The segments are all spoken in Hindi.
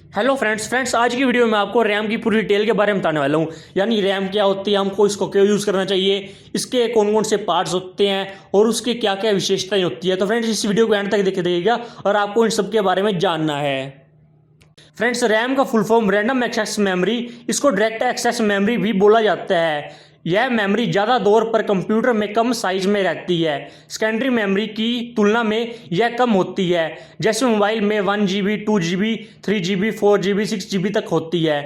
हेलो फ्रेंड्स आज की वीडियो में आपको रैम की पूरी डिटेल के बारे में बताने वाला हूँ। यानी रैम क्या होती है, हमको इसको क्यों यूज़ करना चाहिए, इसके कौन कौन से पार्ट्स होते हैं और उसकी क्या क्या विशेषताएं होती है। तो फ्रेंड्स इस वीडियो को एंड तक देख देखिएगा और आपको इन सब के बारे में जानना है। फ्रेंड्स रैम का full form random access memory, इसको डायरेक्ट एक्सेस मेमोरी भी बोला जाता है। यह मेमोरी ज़्यादा दौर पर कंप्यूटर में कम साइज में रहती है। सेकेंडरी मेमोरी की तुलना में यह कम होती है। जैसे मोबाइल में 1 GB 2 GB 3 GB 4 GB 6 GB तक होती है।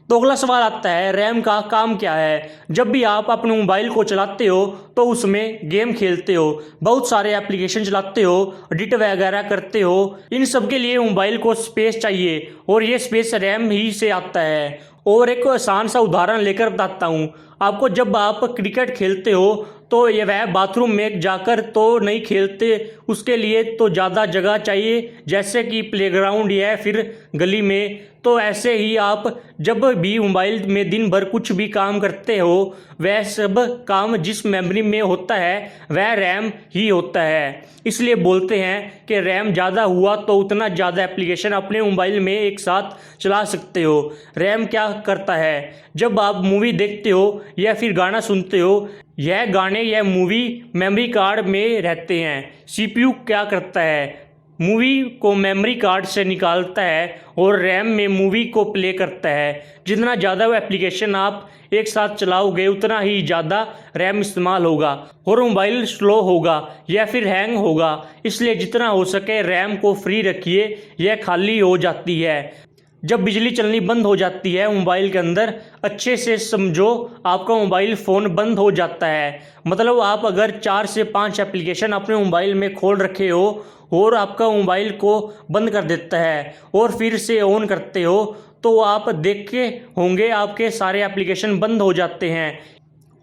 तो अगला सवाल आता है, रैम का काम क्या है। जब भी आप अपने मोबाइल को चलाते हो तो उसमें गेम खेलते हो, बहुत सारे एप्लीकेशन चलाते हो, एडिट वगैरह करते हो। इन सब के लिए मोबाइल को स्पेस चाहिए और ये स्पेस रैम ही से आता है। और एक आसान सा उदाहरण लेकर बताता हूँ आपको। जब आप क्रिकेट खेलते हो तो ये वह बाथरूम में जाकर तो नहीं खेलते, उसके लिए तो ज़्यादा जगह चाहिए, जैसे कि प्लेग्राउंड या फिर गली में। तो ऐसे ही आप जब भी मोबाइल में दिन भर कुछ भी काम करते हो, वह सब काम जिस मेमोरी में होता है वह रैम ही होता है। इसलिए बोलते हैं कि रैम ज़्यादा हुआ तो उतना ज़्यादा एप्लीकेशन अपने मोबाइल में एक साथ चला सकते हो। रैम क्या करता है, जब आप मूवी देखते हो या फिर गाना सुनते हो, यह गाने या मूवी मेमोरी कार्ड में रहते हैं। सीपीयू क्या करता है, मूवी को मेमोरी कार्ड से निकालता है और रैम में मूवी को प्ले करता है। जितना ज़्यादा वो एप्लीकेशन आप एक साथ चलाओगे उतना ही ज़्यादा रैम इस्तेमाल होगा और मोबाइल स्लो होगा या फिर हैंग होगा। इसलिए जितना हो सके रैम को फ्री रखिए, यह खाली हो जाती है जब बिजली चलनी बंद हो जाती है मोबाइल के अंदर। अच्छे से समझो, आपका मोबाइल फ़ोन बंद हो जाता है, मतलब आप अगर 4 से 5 एप्लीकेशन अपने मोबाइल में खोल रखे हो और आपका मोबाइल को बंद कर देता है और फिर से ऑन करते हो, तो आप देखे होंगे आपके सारे एप्लीकेशन बंद हो जाते हैं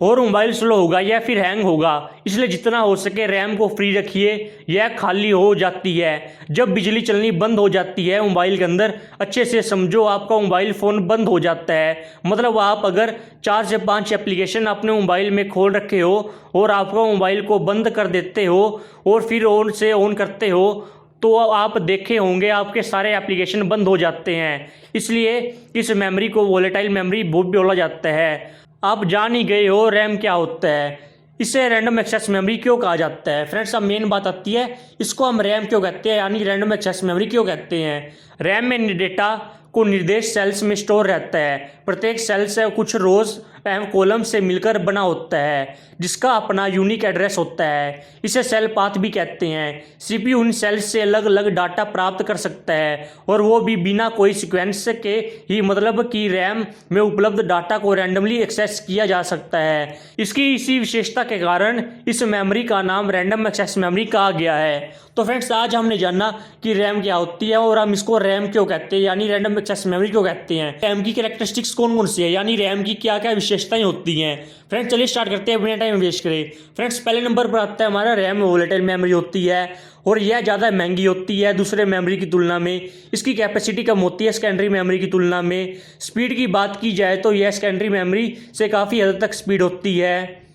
और मोबाइल स्लो होगा या फिर हैंग होगा। इसलिए जितना हो सके रैम को फ्री रखिए, यह खाली हो जाती है जब बिजली चलनी बंद हो जाती है मोबाइल के अंदर। अच्छे से समझो, आपका मोबाइल फ़ोन बंद हो जाता है, मतलब आप अगर 4 से 5 एप्लीकेशन अपने मोबाइल में खोल रखे हो और आपका मोबाइल को बंद कर देते हो और फिर ऑन से ऑन करते हो, तो आप देखे होंगे आपके सारे एप्लीकेशन बंद हो जाते हैं। इसलिए इस मेमोरी को वोलेटाइल मेमोरी बोला जाता है। आप जान ही गए हो रैम क्या होता है, इसे रैंडम एक्सेस मेमोरी क्यों कहा जाता है। फ्रेंड्स अब मेन बात आती है, इसको हम रैम क्यों कहते हैं, यानी रैंडम एक्सेस मेमोरी क्यों कहते हैं। रैम में डेटा को निर्देश सेल्स में स्टोर रहता है। प्रत्येक सेल से कुछ रोज एवं कॉलम से मिलकर बना होता है, जिसका अपना यूनिक एड्रेस होता है। इसे सेल पाथ भी कहते हैं। सीपीयू उन सेल्स से अलग अलग डाटा प्राप्त कर सकता है और वो भी बिना कोई सीक्वेंस के ही, मतलब कि रैम में उपलब्ध डाटा को रैंडमली एक्सेस किया जा सकता है। इसकी इसी विशेषता के कारण इस मेमोरी का नाम रैंडम एक्सेस मेमोरी कहा गया है। तो फ्रेंड्स आज हमने जाना कि रैम क्या होती है और हम इसको रैम क्यों कहते हैं, यानी रैंडम एक्सेस मेमोरी क्यों कहते हैं। रैम की कैरेक्टरिस्टिक्स कौन कौन सी है, यानी रैम की क्या क्या विशेषताएं होती हैं। फ्रेंड्स चलिए स्टार्ट करते हैं, बिना टाइम वेस्ट करें। फ्रेंड्स पहले नंबर पर आता है हमारा रैम वोलेटाइल मेमोरी होती है और यह ज़्यादा महंगी होती है दूसरे मेमोरी की तुलना में। इसकी कैपेसिटी कम होती है सेकेंडरी मेमोरी की तुलना में। स्पीड की बात की जाए तो यह सेकेंडरी मेमोरी से काफ़ी हद तक स्पीड होती है।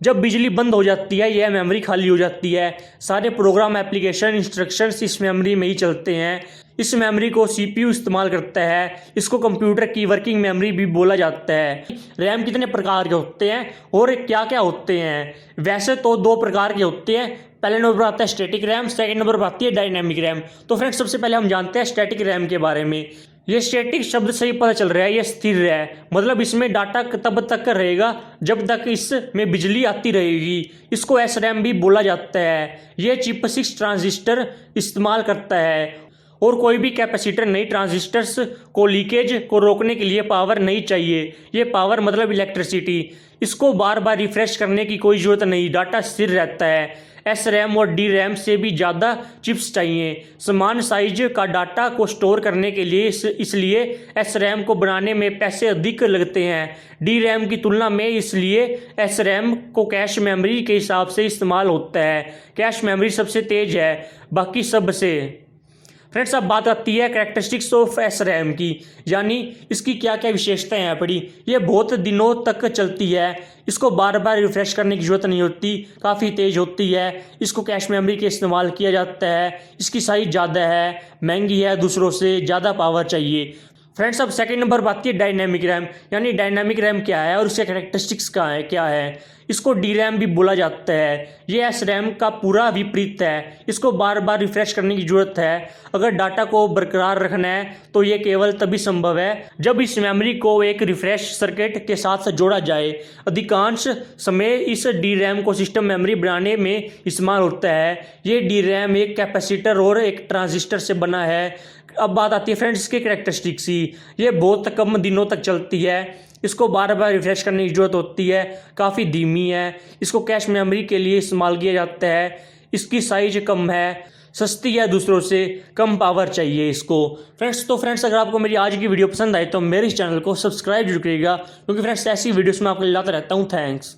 जब बिजली बंद हो जाती है यह मेमोरी खाली हो जाती है। सारे प्रोग्राम एप्लीकेशन इंस्ट्रक्शंस इस मेमोरी में ही चलते हैं। इस मेमोरी को सीपीयू इस्तेमाल करता है। इसको कंप्यूटर की वर्किंग मेमोरी भी बोला जाता है। रैम कितने प्रकार के होते हैं और क्या क्या होते हैं। वैसे तो 2 प्रकार के होते हैं। पहले नंबर पर आता है स्टैटिक रैम, सेकंड नंबर पर आती है डायनेमिक रैम। तो फ्रेंड्स सबसे पहले हम जानते हैं स्टैटिक रैम के बारे में। ये स्टैटिक शब्द से ही पता चल रहा है, ये स्थिर है, मतलब इसमें डाटा तब तक रहेगा जब तक इसमें बिजली आती रहेगी। इसको एस रैम भी बोला जाता है। ये चिप 6 ट्रांजिस्टर इस्तेमाल करता है और कोई भी कैपेसिटर नहीं। ट्रांजिस्टर्स को लीकेज को रोकने के लिए पावर नहीं चाहिए। ये पावर मतलब इलेक्ट्रिसिटी। इसको बार बार रिफ्रेश करने की कोई ज़रूरत नहीं, डाटा स्थिर रहता है। एस रैम और डी रैम से भी ज़्यादा चिप्स चाहिए समान साइज का डाटा को स्टोर करने के लिए। इसलिए एस रैम को बनाने में पैसे अधिक लगते हैं डी रैम की तुलना में। इसलिए एस रैम को कैश मेमोरी के हिसाब से इस्तेमाल होता है। कैश मेमोरी सबसे तेज है बाकी सब से। फ्रेंड्स अब बात आती है कैरेक्टरिस्टिक्स ऑफ एस रैम की, यानी इसकी क्या क्या विशेषताएं हैं पड़ी। ये बहुत दिनों तक चलती है, इसको बार बार रिफ्रेश करने की ज़रूरत नहीं होती, काफ़ी तेज़ होती है, इसको कैश मेमोरी के इस्तेमाल किया जाता है, इसकी साइज़ ज़्यादा है, महंगी है, दूसरों से ज़्यादा पावर चाहिए। फ्रेंड्स अब सेकंड नंबर बात की डायनेमिक रैम, यानी डायनेमिक रैम क्या है और उसके कैरेक्टरिस्टिक्स क्या है। इसको डी रैम भी बोला जाता है। ये एस रैम का पूरा विपरीत है, इसको बार बार रिफ्रेश करने की ज़रूरत है। अगर डाटा को बरकरार रखना है तो ये केवल तभी संभव है जब इस मेमोरी को एक रिफ्रेश सर्किट के साथ जोड़ा जाए। अधिकांश समय इस डी रैम को सिस्टम मेमोरी बनाने में इस्तेमाल होता है। ये डी रैम एक कैपेसिटर और एक ट्रांजिस्टर से बना है। अब बात आती है फ्रेंड्स इसके कैरेक्टरिस्टिक्स की। ये बहुत कम दिनों तक चलती है, इसको बार बार रिफ्रेश करने की ज़रूरत होती है, काफ़ी धीमी है, इसको कैश मेमोरी के लिए इस्तेमाल किया जाता है, इसकी साइज कम है, सस्ती है, दूसरों से कम पावर चाहिए इसको। फ्रेंड्स अगर आपको मेरी आज की वीडियो पसंद आए तो मेरे इस चैनल को सब्सक्राइब जरूर करिएगा, क्योंकि फ्रेंड्स ऐसी वीडियोस मैं आपको लाता रहता हूँ। थैंक्स।